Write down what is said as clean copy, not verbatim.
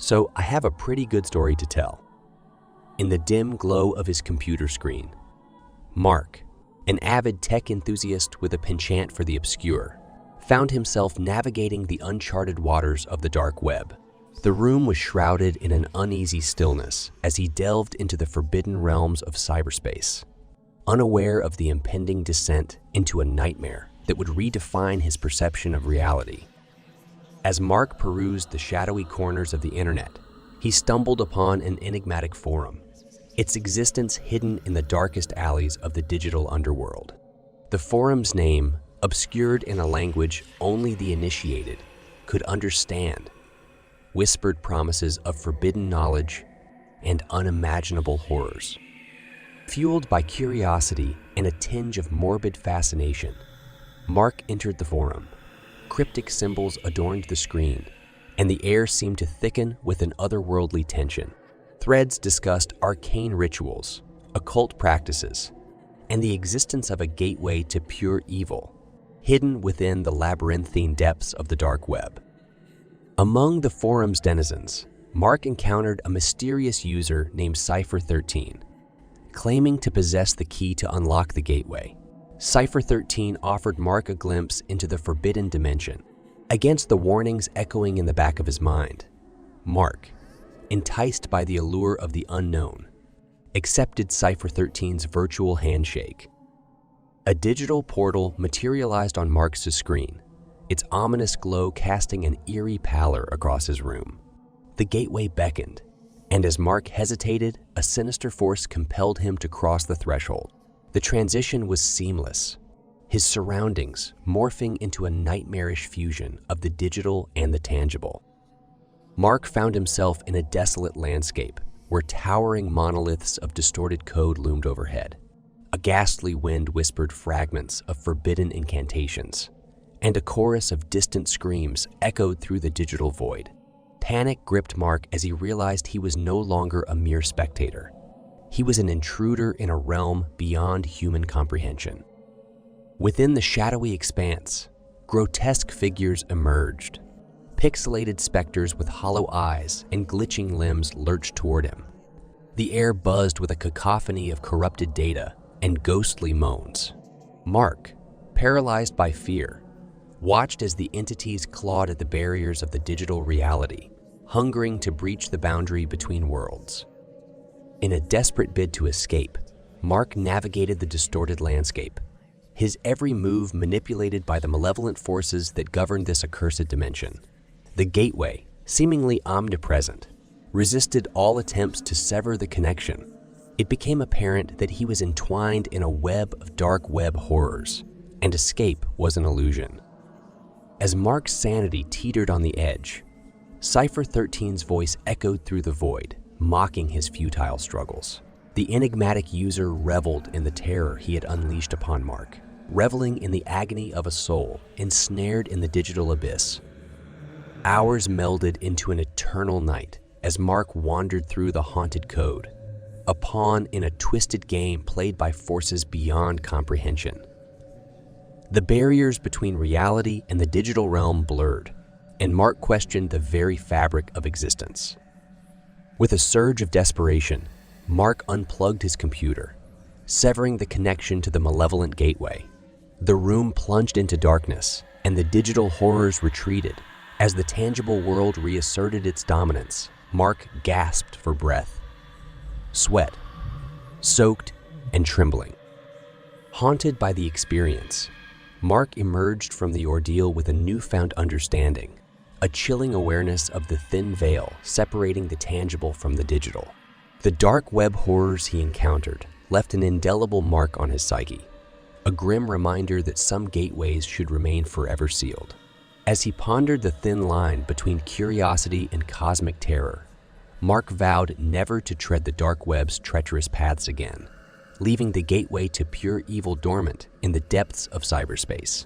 So I have a pretty good story to tell. In the dim glow of his computer screen, Mark, an avid tech enthusiast with a penchant for the obscure, found himself navigating the uncharted waters of the dark web. The room was shrouded in an uneasy stillness as he delved into the forbidden realms of cyberspace, unaware of the impending descent into a nightmare that would redefine his perception of reality. As Mark perused the shadowy corners of the internet, he stumbled upon an enigmatic forum, its existence hidden in the darkest alleys of the digital underworld. The forum's name, obscured in a language only the initiated could understand, whispered promises of forbidden knowledge and unimaginable horrors. Fueled by curiosity and a tinge of morbid fascination, Mark entered the forum. Cryptic symbols adorned the screen, and the air seemed to thicken with an otherworldly tension. Threads discussed arcane rituals, occult practices, and the existence of a gateway to pure evil, hidden within the labyrinthine depths of the dark web. Among the forum's denizens, Mark encountered a mysterious user named Cypher13, claiming to possess the key to unlock the gateway. Cypher13 offered Mark a glimpse into the forbidden dimension. Against the warnings echoing in the back of his mind, Mark, enticed by the allure of the unknown, accepted Cypher13's virtual handshake. A digital portal materialized on Mark's screen, its ominous glow casting an eerie pallor across his room. The gateway beckoned, and as Mark hesitated, a sinister force compelled him to cross the threshold. The transition was seamless, his surroundings morphing into a nightmarish fusion of the digital and the tangible. Mark found himself in a desolate landscape where towering monoliths of distorted code loomed overhead. A ghastly wind whispered fragments of forbidden incantations, and a chorus of distant screams echoed through the digital void. Panic gripped Mark as he realized he was no longer a mere spectator. He was an intruder in a realm beyond human comprehension. Within the shadowy expanse, grotesque figures emerged. Pixelated specters with hollow eyes and glitching limbs lurched toward him. The air buzzed with a cacophony of corrupted data and ghostly moans. Mark, paralyzed by fear, watched as the entities clawed at the barriers of the digital reality, hungering to breach the boundary between worlds. In a desperate bid to escape, Mark navigated the distorted landscape, his every move manipulated by the malevolent forces that governed this accursed dimension. The gateway, seemingly omnipresent, resisted all attempts to sever the connection. It became apparent that he was entwined in a web of dark web horrors, and escape was an illusion. As Mark's sanity teetered on the edge, Cypher13's voice echoed through the void, mocking his futile struggles. The enigmatic user reveled in the terror he had unleashed upon Mark, reveling in the agony of a soul ensnared in the digital abyss. Hours melded into an eternal night as Mark wandered through the haunted code, a pawn in a twisted game played by forces beyond comprehension. The barriers between reality and the digital realm blurred, and Mark questioned the very fabric of existence. With a surge of desperation, Mark unplugged his computer, severing the connection to the malevolent gateway. The room plunged into darkness, and the digital horrors retreated. As the tangible world reasserted its dominance, Mark gasped for breath. Sweat, soaked and trembling. Haunted by the experience, Mark emerged from the ordeal with a newfound understanding, a chilling awareness of the thin veil separating the tangible from the digital. The dark web horrors he encountered left an indelible mark on his psyche, a grim reminder that some gateways should remain forever sealed. As he pondered the thin line between curiosity and cosmic terror, Mark vowed never to tread the dark web's treacherous paths again, leaving the gateway to pure evil dormant in the depths of cyberspace.